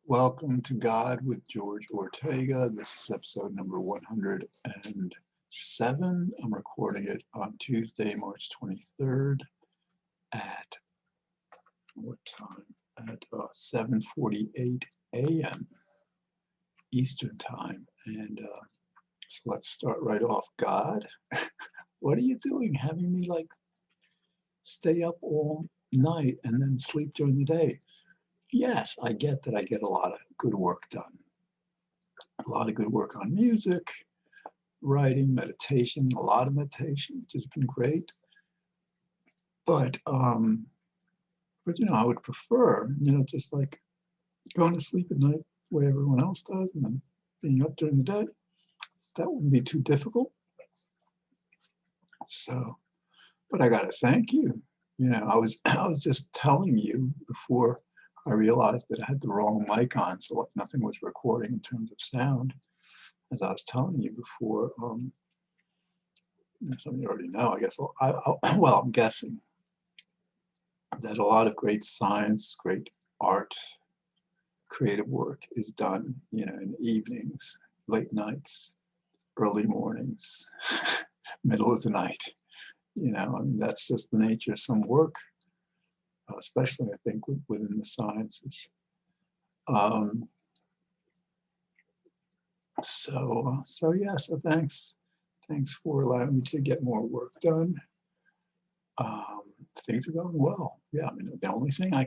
Welcome to God with George Ortega. This is episode number 107. I'm recording it on Tuesday, March 23rd at what time? At 7:48 a.m. Eastern Time. And so let's start right off. God, what are you doing? Having me like stay up all night and then sleep during the day? Yes, I get that I get a lot of good work done. A lot of good work on music, writing, meditation, a lot of meditation, which has been great. But I would prefer, just like going to sleep at night the way everyone else does, and then being up during the day. That wouldn't be too difficult. So, but I got to thank you. I was just telling you before I realized that I had the wrong mic on, so like nothing was recording in terms of sound. As I was telling you before, something you already know, I guess. I'm guessing that a lot of great science, great art, creative work is done, in evenings, late nights, early mornings, middle of the night. That's just the nature of some work, especially I think within the sciences. So thanks for allowing me to get more work done. Things are going well. Yeah, I mean, the only thing I'm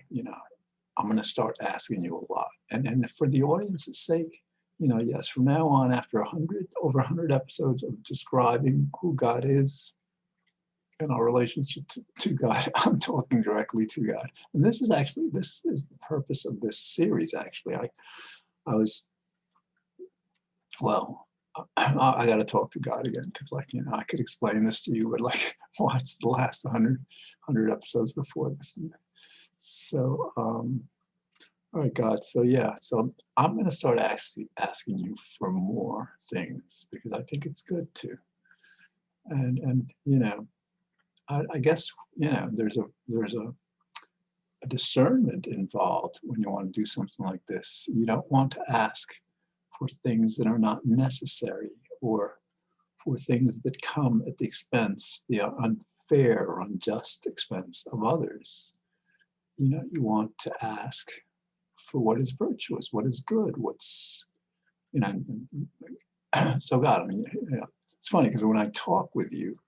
going to start asking you a lot, and for the audience's sake, yes, from now on, after over 100 episodes of describing who God is and our relationship to God, I'm talking directly to God. And this is the purpose of this series. Actually, I got to talk to God again because, I could explain this to you, but watch the last 100 episodes before this. So, all right, God. So I'm going to start asking you for more things because I think it's good too. And I guess there's a discernment involved when you want to do something like this. You don't want to ask for things that are not necessary or for things that come at the expense, the unfair or unjust expense of others. You want to ask for what is virtuous, what is good, what's, so God, I mean, it's funny because when I talk with you,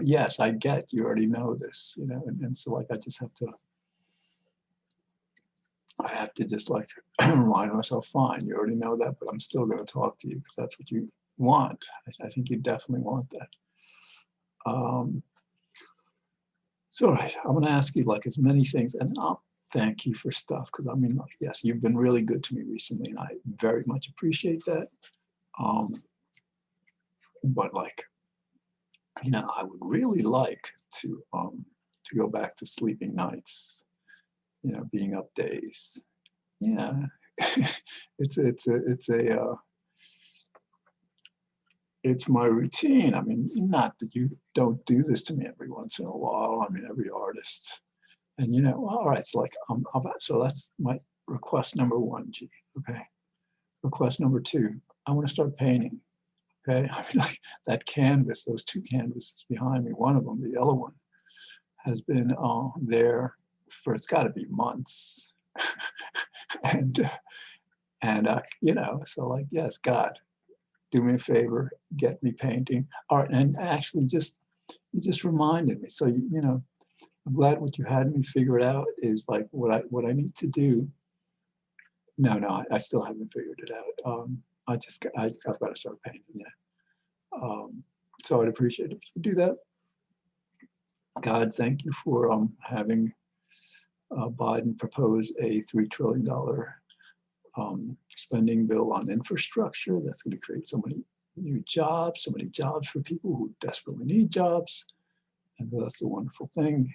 yes, I get you already know this, and so I have to just remind myself, fine, you already know that, but I'm still going to talk to you because that's what you want. I think you definitely want that. So, right, I'm going to ask you as many things, and I'll thank you for stuff because yes, you've been really good to me recently, and I very much appreciate that. But I would really like to go back to sleeping nights. Being up days. Yeah, it's my routine. I mean, not that you don't do this to me every once in a while. I mean, every artist. And all right. So so that's my request number one. G. Okay. Request number two. I want to start painting. Okay. I mean, that canvas, those two canvases behind me. One of them, the yellow one, has been there for it's got to be months. and so yes, God, do me a favor, get me painting. All right, and actually you just reminded me. So I'm glad what you had me figure it out is what I need to do. No, I still haven't figured it out. I've got to start painting. Yeah. So I'd appreciate it if you do that. God, thank you for having Biden propose a $3 trillion spending bill on infrastructure. That's going to create so many new jobs, so many jobs for people who desperately need jobs. And that's a wonderful thing.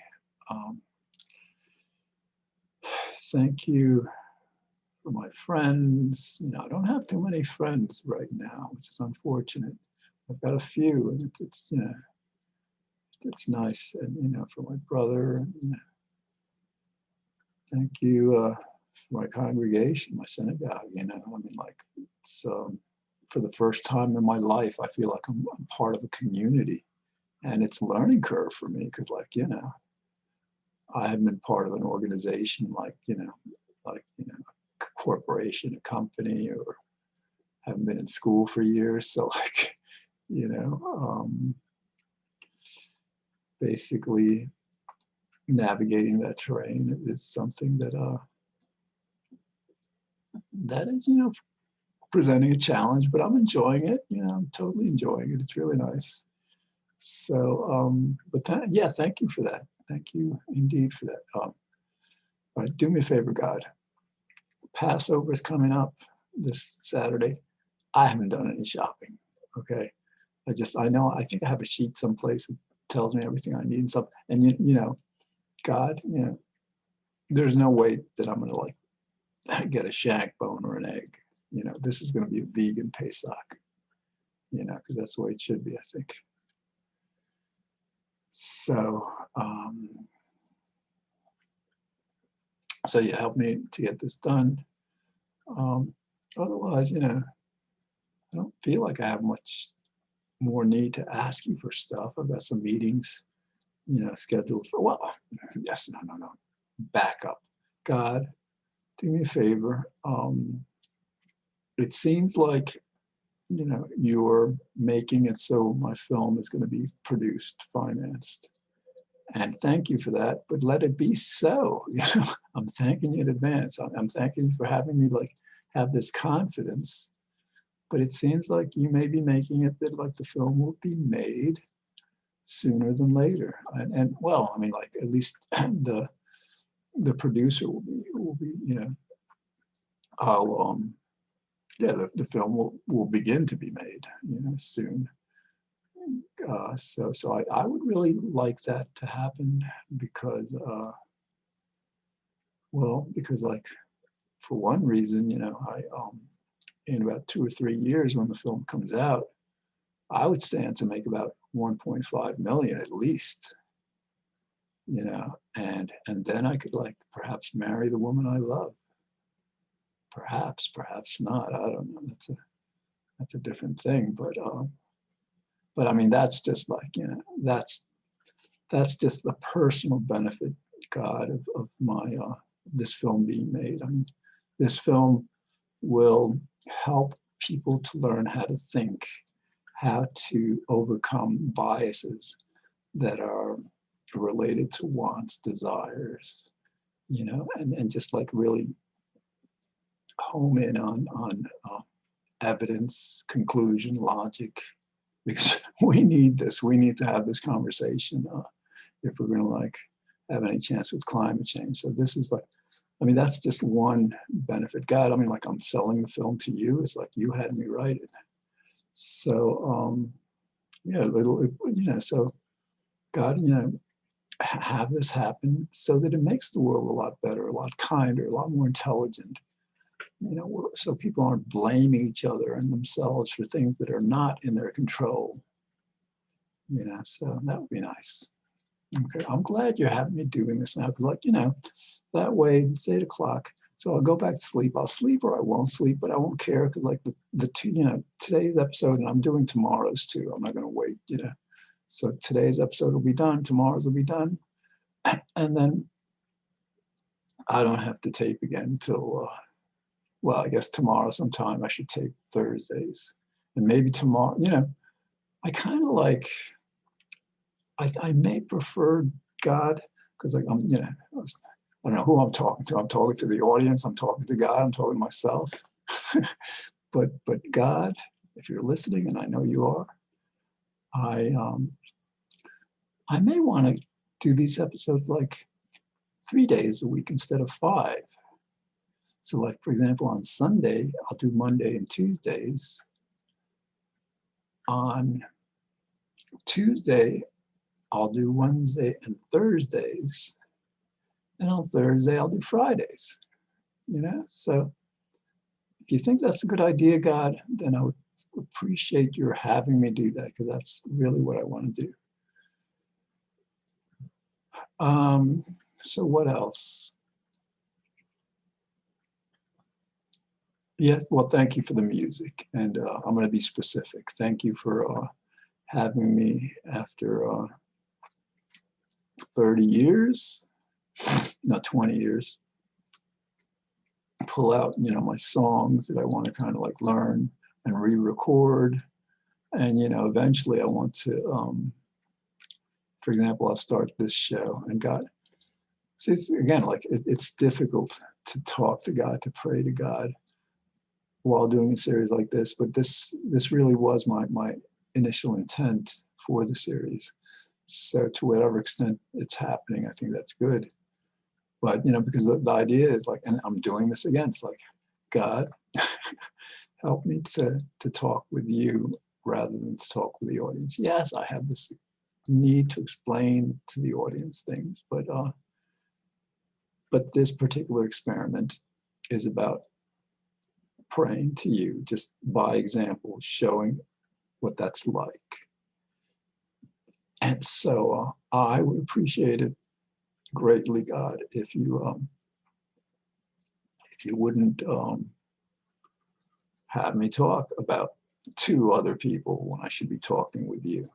Thank you for my friends. I don't have too many friends right now, which is unfortunate. I've got a few, and it's nice. And for my brother, thank you my congregation, my synagogue, you know, I mean, like, it's, for the first time in my life, I feel like I'm part of a community, and it's a learning curve for me because, like, you know, I haven't been part of an organization like, you know, a corporation, a company, or haven't been in school for years. So, like, you know, basically navigating that terrain is something that is, you know, presenting a challenge, but I'm enjoying it. You know, I'm totally enjoying it. It's really nice. So, but yeah, thank you for that. Thank you indeed for that. All right, do me a favor, God. Passover is coming up this Saturday. I haven't done any shopping. Okay, I know, I think I have a sheet someplace that tells me everything I need and stuff. And you know, God, you know, there's no way that I'm gonna like get a shank bone or an egg. You know, this is gonna be a vegan Pesach. You know, because that's the way it should be, I think. So, so yeah, help me to get this done. Otherwise, you know, I don't feel like I have much more need to ask you for stuff. I've got some meetings, you know, scheduled for, well, yes, no. Back up. God, do me a favor. It seems like, you know, you're making it so my film is going to be produced, financed. And thank you for that, but let it be so. You know, I'm thanking you in advance. I'm thanking you for having me like have this confidence. But it seems like you may be making it that like the film will be made sooner than later. And well, I mean, like at least the producer will be, you know, I'll yeah, the film will begin to be made, you know, soon. So I would really like that to happen because well, because like for one reason, you know, I in about 2 or 3 years when the film comes out, I would stand to make about 1.5 million at least, you know, and then I could like perhaps marry the woman I love. Perhaps not. I don't know. That's a different thing. But I mean, that's just like, you know, that's just the personal benefit, God, of my this film being made. I mean, this film will help people to learn how to think, how to overcome biases that are related to wants, desires, you know, and just like really home in on evidence, conclusion, logic, because we need this. We need to have this conversation if we're going to like have any chance with climate change. So this is like, I mean, that's just one benefit. God, I mean, like I'm selling the film to you. It's like you had me write it. So yeah, you know, so God, you know, have this happen so that it makes the world a lot better, a lot kinder, a lot more intelligent. You know, so people aren't blaming each other and themselves for things that are not in their control. You know, so that would be nice. Okay, I'm glad you're having me doing this now because, like, you know, that way it's 8 o'clock. So I'll go back to sleep. I'll sleep or I won't sleep, but I won't care because, like, the two, you know, today's episode and I'm doing tomorrow's too. I'm not going to wait, you know. So today's episode will be done. Tomorrow's will be done, and then I don't have to tape again until. Well, I guess tomorrow sometime I should tape Thursdays, and maybe tomorrow. You know, I kind of like. I may prefer God because like I'm, you know, I don't know who I'm talking to. I'm talking to the audience. I'm talking to God. I'm talking to myself. but God, if you're listening, and I know you are, I may want to do these episodes like 3 days a week instead of 5. So like, for example, on Sunday, I'll do Monday and Tuesdays. On Tuesday, I'll do Wednesday and Thursdays. And on Thursday, I'll do Fridays, you know? So if you think that's a good idea, God, then I would appreciate your having me do that because that's really what I want to do. So what else? Yes, well, thank you for the music, and I'm going to be specific. Thank you for having me after 30 years, no, 20 years, pull out, my songs that I want to kind of like learn and re-record. And, eventually I want to, for example, I'll start this show and God, see, it's, again, like it's difficult to talk to God, to pray to God while doing a series like this, but this really was my initial intent for the series. So to whatever extent it's happening, I think that's good. But, because the idea is like, and I'm doing this again, it's like, God, help me to talk with you rather than to talk with the audience. Yes, I have this need to explain to the audience things, but this particular experiment is about praying to you, just by example, showing what that's like. And so I would appreciate it greatly, God, if you wouldn't have me talk about two other people when I should be talking with you.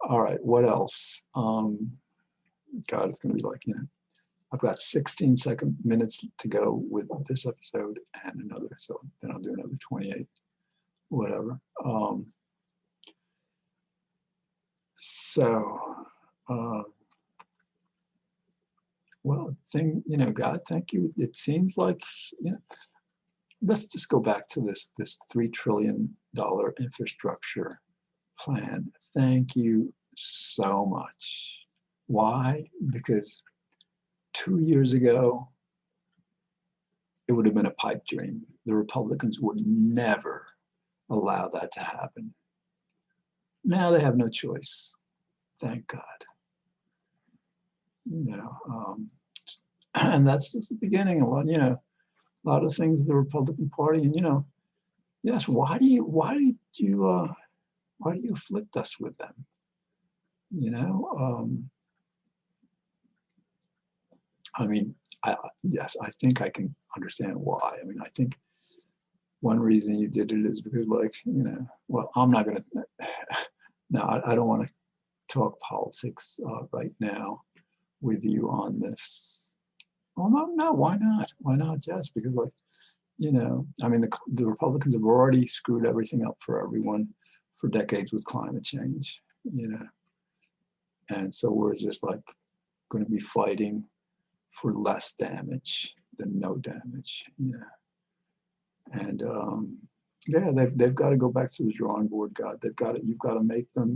All right, what else? God, it's going to be like, I've got 16 minutes to go with this episode and another, so then I'll do another 28, whatever. Well, God, thank you. It seems like, let's just go back to this $3 trillion infrastructure plan. Thank you so much. Why? Because 2 years ago, it would have been a pipe dream. The Republicans would never allow that to happen. Now they have no choice. Thank God. And that's just the beginning. A lot of things the Republican Party, and yes, why do you afflict us with them? Yes, I think I can understand why. I think one reason you did it is because, well, I'm not going to. No, I don't want to talk politics right now with you on this. Well, no, why not? Why not, Jess? Because, the Republicans have already screwed everything up for everyone for decades with climate change, and so we're just going to be fighting for less damage than no damage, and they've got to go back to the drawing board, God. You've got to make them,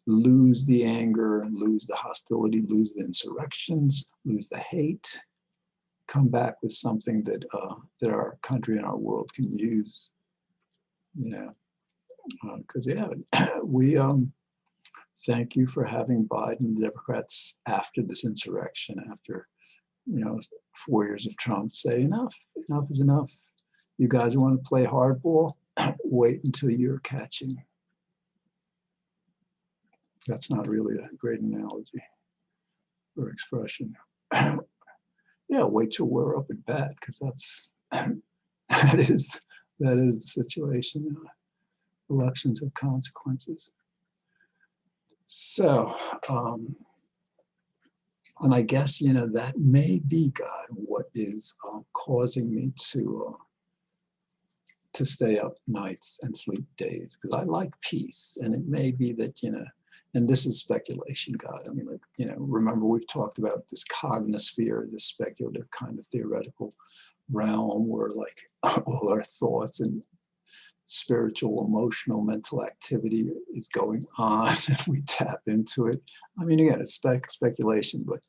lose the anger, lose the hostility, lose the insurrections, lose the hate, come back with something that our country and our world can use, because we thank you for having Biden and the Democrats after this insurrection, after 4 years of Trump, say enough is enough. You guys want to play hardball? Wait until you're catching. That's not really a great analogy or expression. Yeah, wait till we're up at bat, because that is the situation. Elections have consequences. So, and I guess, that may be, God, what is causing me to stay up nights and sleep days, because I like peace. And it may be that, and this is speculation, God. Remember, we've talked about this cognosphere, this speculative kind of theoretical realm where all our thoughts and spiritual, emotional, mental activity is going on, and we tap into it. Again, it's speculation, but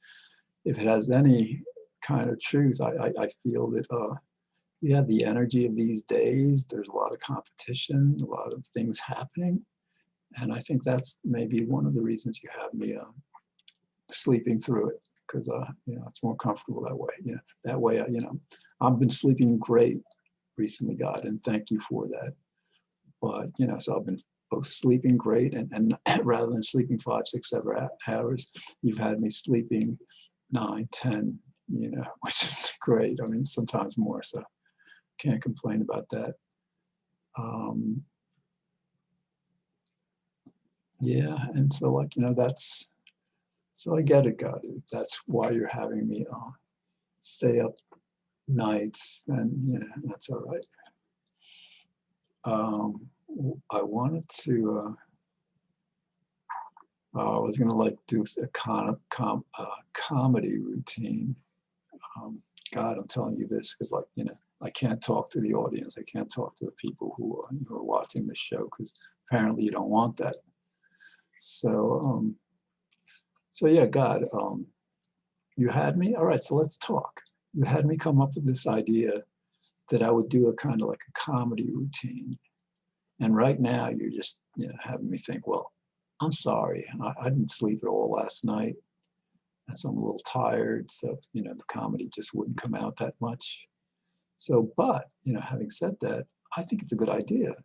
if it has any kind of truth, I feel that, the energy of these days, there's a lot of competition, a lot of things happening. And I think that's maybe one of the reasons you have me sleeping through it, because, it's more comfortable that way. That way, I've been sleeping great recently, God, and thank you for that. But, so I've been both sleeping great and rather than sleeping 5, 6, 7 hours, you've had me sleeping 9, 10, which is great. Sometimes more. So Can't complain about that. Yeah, and so like, that's, so I get it, God. If that's why you're having me stay up nights, then that's all right. I wanted to, I was gonna like do a comedy routine. God, I'm telling you this because like, I can't talk to the audience. I can't talk to the people who are watching the show because apparently you don't want that. So, so yeah, God, you had me. All right, so let's talk. You had me come up with this idea that I would do a kind of like a comedy routine. And right now you're just having me think, well, I'm sorry. I didn't sleep at all last night. And so I'm a little tired. So, the comedy just wouldn't come out that much. So, but, having said that, I think it's a good idea.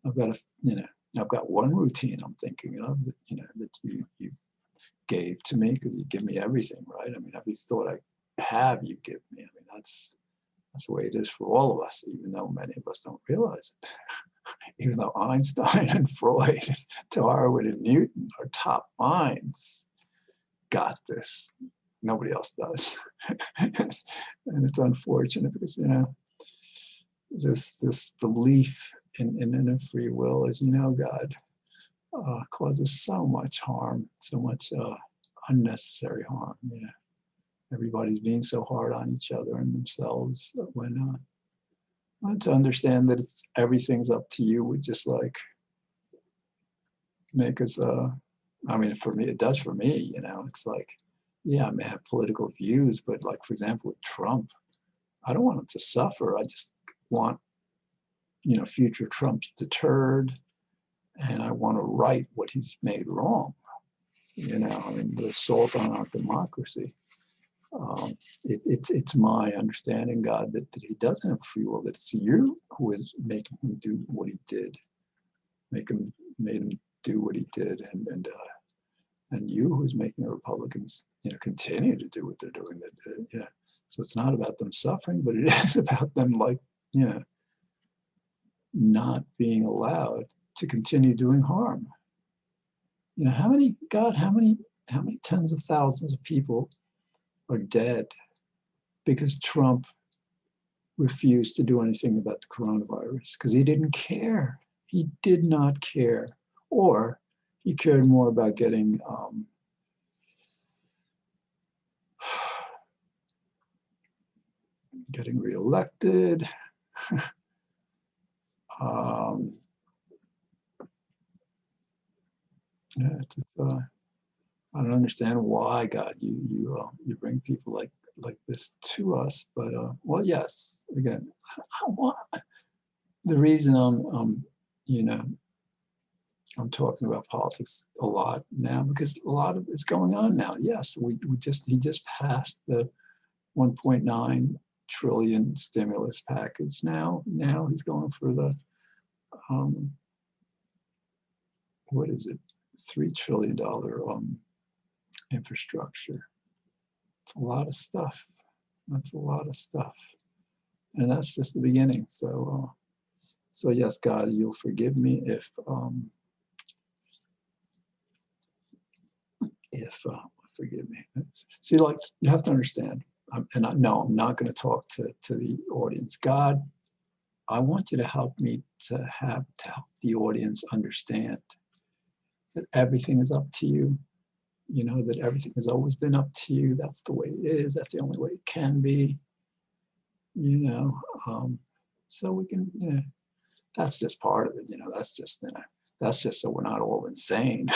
I've got I've got one routine I'm thinking of that, that you gave to me because you give me everything, right? I mean, every thought I have, you give me. I mean, that's the way it is for all of us, even though many of us don't realize it. Even though Einstein and Freud and Darwin and Newton are top minds, got this. Nobody else does. And it's unfortunate because, this belief in a free will, as you know, God, causes so much harm, so much unnecessary harm. Everybody's being so hard on each other and themselves when to understand that everything's up to you would just like make us I mean, for me, it does for me, it's like, yeah, I may have political views, but like, for example, with Trump, I don't want him to suffer. I just want, future Trumps deterred, and I want to right what he's made wrong. I mean, the assault on our democracy. It's my understanding, God, that he doesn't have free will, that it's you who is making him do what he did, made him do what he did, and you who's making the Republicans, continue to do what they're doing. So it's not about them suffering, but it is about them, like, not being allowed to continue doing harm. How many tens of thousands of people are dead because Trump refused to do anything about the coronavirus because he didn't care. He did not care, or he cared more about getting reelected. I don't understand why, God, you bring people like this to us, but well, yes. Again, the reason I'm talking about politics a lot now because a lot of it's going on now. Yes, he just passed the 1.9 trillion stimulus package. Now he's going for the what is it, $3 trillion infrastructure. It's a lot of stuff. That's a lot of stuff, and that's just the beginning. So, so yes, God, you'll forgive me if forgive me. See, like, you have to understand, and I'm not going to talk to the audience. God, I want you to help me to help the audience understand that everything is up to you. That everything has always been up to you. That's the way it is. That's the only way it can be. So we can, that's just part of it. That's just so we're not all insane.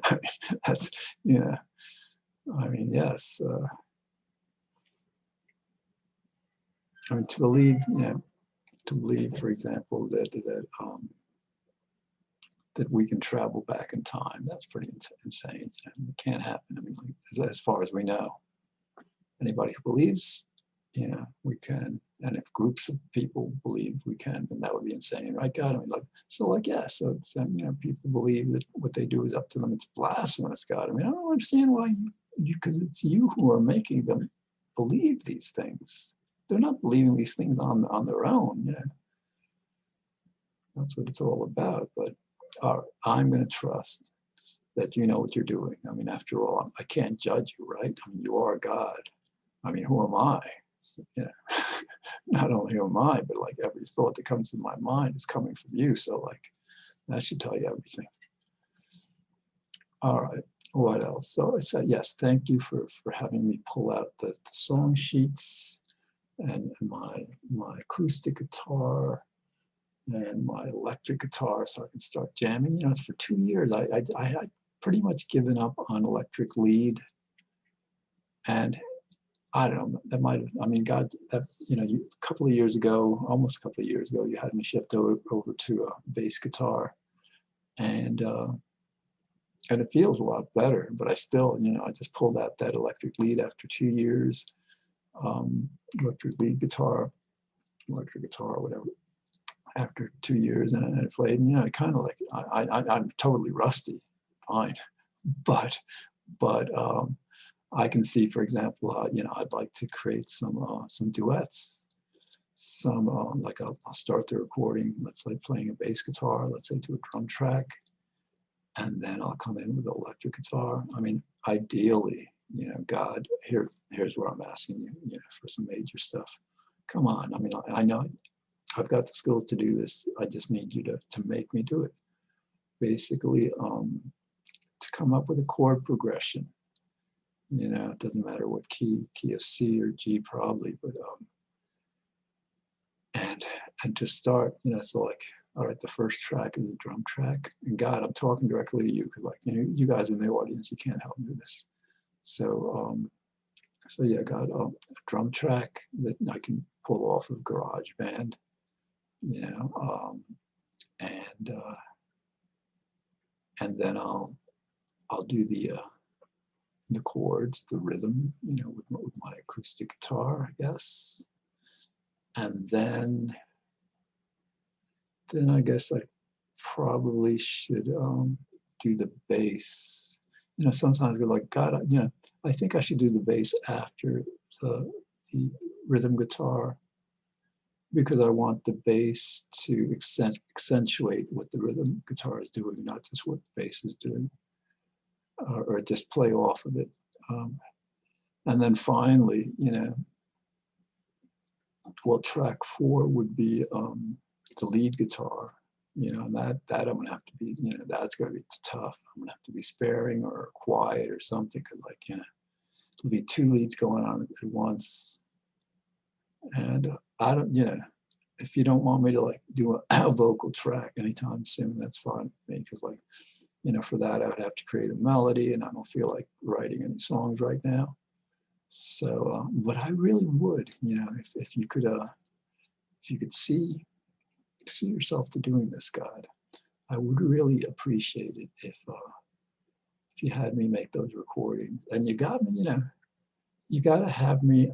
I mean, that's, I mean, yes. I mean, to believe, for example, that we can travel back in time, that's pretty insane. It can't happen. I mean, like, as far as we know, anybody who believes, we can. And if groups of people believe we can, then that would be insane, right, God? I mean, like, so, like, yeah, so it's, people believe that what they do is up to them. It's blasphemous, God. I mean, I don't understand why because it's you who are making them believe these things. they're not believing these things on their own. You know, that's what it's all about. But I'm going to trust that you know what you're doing. I mean, after all, I can't judge you, right? I mean, you are God. I mean, who am I? So, you know, not only who am I, but like every thought that comes to my mind is coming from you. So like, that should tell you everything. All right, what else? So I said, yes, thank you for having me pull out the song sheets and my acoustic guitar and my electric guitar so I can start jamming. You know, it's for 2 years. I had pretty much given up on electric lead. And I don't know, that might have, I mean, God, that, you know, a couple of years ago, almost a couple of years ago, you had me shift over to a bass guitar. And it feels a lot better, but I still, you know, I just pulled out that electric lead after 2 years, electric lead guitar, electric guitar, whatever, after 2 years, and I played, and, you know, kind of like, I'm totally rusty, fine, but I can see, for example, you know, I'd like to create some duets, like I'll start the recording, let's say playing a bass guitar, let's say to a drum track, and then I'll come in with the electric guitar. I mean, ideally, you know, God, here's what I'm asking you, you know, for some major stuff. Come on, I mean, I know I've got the skills to do this. I just need you to make me do it. Basically, to come up with a chord progression. You know, it doesn't matter what key of C or G probably, but and to start, you know, so like, all right, the first track is a drum track, and God, I'm talking directly to you because, like, you know, you guys in the audience, you can't help me with this. So so yeah, God, a drum track that I can pull off of GarageBand, you know, and then I'll do the chords, the rhythm, you know, with my acoustic guitar, I guess, and then I guess I probably should do the bass. You know, sometimes we're like, God, you know, I think I should do the bass after the rhythm guitar because I want the bass to accentuate what the rhythm guitar is doing, not just what the bass is doing, or just play off of it. And then finally, you know, well, track 4 would be the lead guitar, you know, and that I'm gonna have to be, you know, that's gonna be tough. I'm gonna have to be sparing or quiet or something, cause like, you know, there'll be 2 leads going on at once. And I don't, you know, if you don't want me to like do a vocal track anytime soon, that's fine with me, because like, you know, for that I would have to create a melody, and I don't feel like writing any songs right now. So, but I really would, you know, if you could see yourself to doing this, God, I would really appreciate it if you had me make those recordings. And you got me, you know, you got to have me,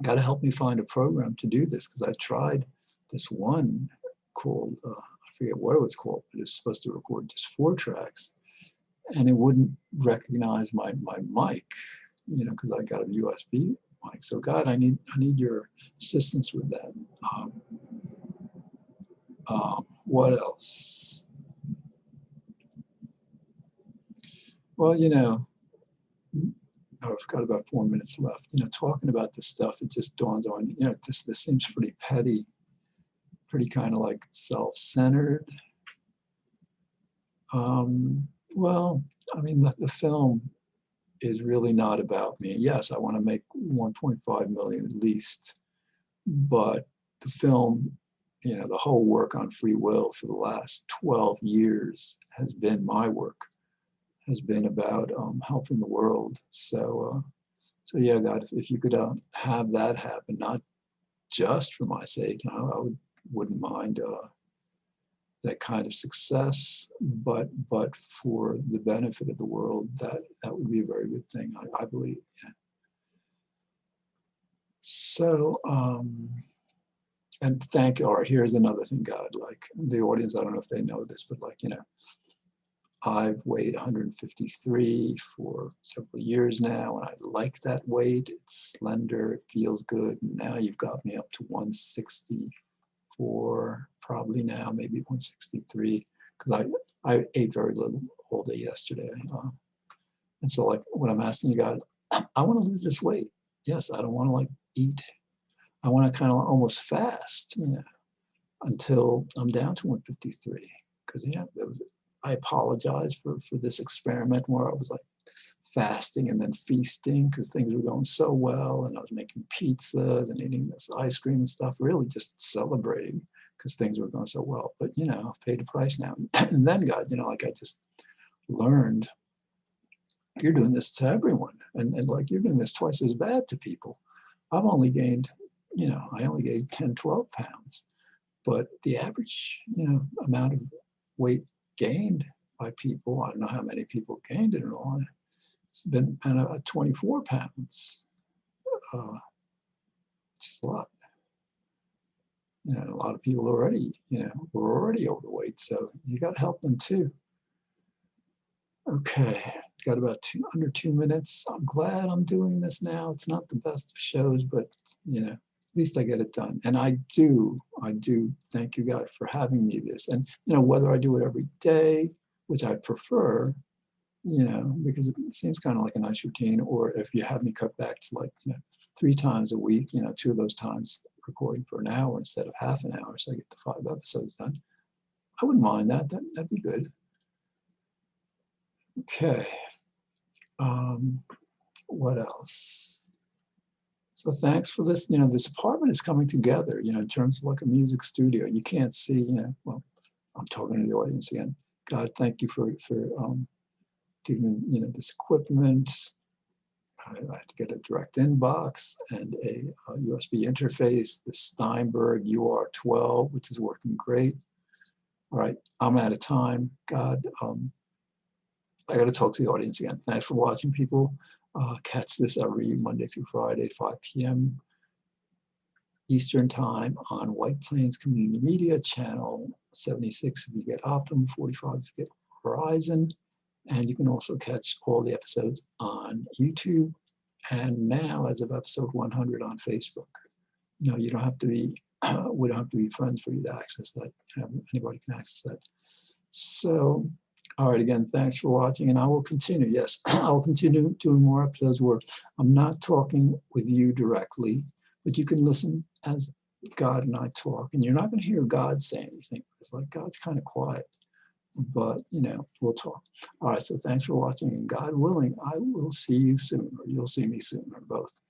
got to help me find a program to do this, because I tried this one called, I forget what it was called, but it's supposed to record just 4 tracks, and it wouldn't recognize my mic, you know, because I got a USB mic. So God, I need your assistance with that. What else? Well, you know, I've got about 4 minutes left. You know, talking about this stuff, it just dawns on you, you know, this seems pretty petty, pretty kind of like self-centered. Well, I mean, the film is really not about me. Yes, I want to make 1.5 million at least, but the film, you know, the whole work on free will for the last 12 years has been my work, has been about helping the world. So, so yeah, God, if you could have that happen, not just for my sake, you know, I wouldn't mind that kind of success, but for the benefit of the world, that would be a very good thing, I believe. Yeah. So, and thank you. Or here's another thing, God, like the audience, I don't know if they know this, but like, you know, I've weighed 153 for several years now, and I like that weight. It's slender, it feels good. And now you've got me up to 164, probably now, maybe 163, because I ate very little all day yesterday. And so, like, what I'm asking you guys, I want to lose this weight. Yes, I don't want to like eat. I want to kind of almost fast, you know, until I'm down to 153. Because yeah, I apologize for this experiment where I was like fasting and then feasting because things were going so well, and I was making pizzas and eating this ice cream and stuff, really just celebrating because things were going so well. But you know, I've paid the price now. And then God, you know, like I just learned, you're doing this to everyone, and like you're doing this twice as bad to people. I've only gained, you know, I only gained 10, 12 pounds, but the average, you know, amount of weight gained by people, I don't know how many people gained it all, it's been 24 pounds, just a lot. You know, a lot of people already, you know, were already overweight, so you got to help them too. Okay, got about under 2 minutes. I'm glad I'm doing this now. It's not the best of shows, but you know, at least I get it done. And I do thank you guys for having me this. And you know, whether I do it every day, which I prefer, you know, because it seems kind of like a nice routine, or if you have me cut back to like, you know, 3 times a week, you know, 2 of those times recording for an hour instead of half an hour, so I get the 5 episodes done. I wouldn't mind that. That'd be good. Okay. What else? So thanks for this. You know, this apartment is coming together, you know, in terms of like a music studio. You can't see, you know, well, I'm talking to the audience again. God, thank you for giving, you know, this equipment. I have to get a direct inbox and a USB interface, the Steinberg UR12, which is working great. All right, I'm out of time. God, I got to talk to the audience again. Thanks for watching, people. Catch this every Monday through Friday, 5 p.m. Eastern Time on White Plains Community Media, channel 76 if you get Optimum, 45 if you get Verizon. And you can also catch all the episodes on YouTube, and now, as of episode 100, on Facebook. You know, you don't have to be, we don't have to be friends for you to access that. Anybody can access that. So, all right, again, thanks for watching, and I will continue. Yes, I will continue doing more episodes where I'm not talking with you directly, but you can listen as God and I talk, and you're not going to hear God say anything. It's like God's kind of quiet, but you know, we'll talk. All right, so thanks for watching, and God willing, I will see you soon, or you'll see me soon, or both.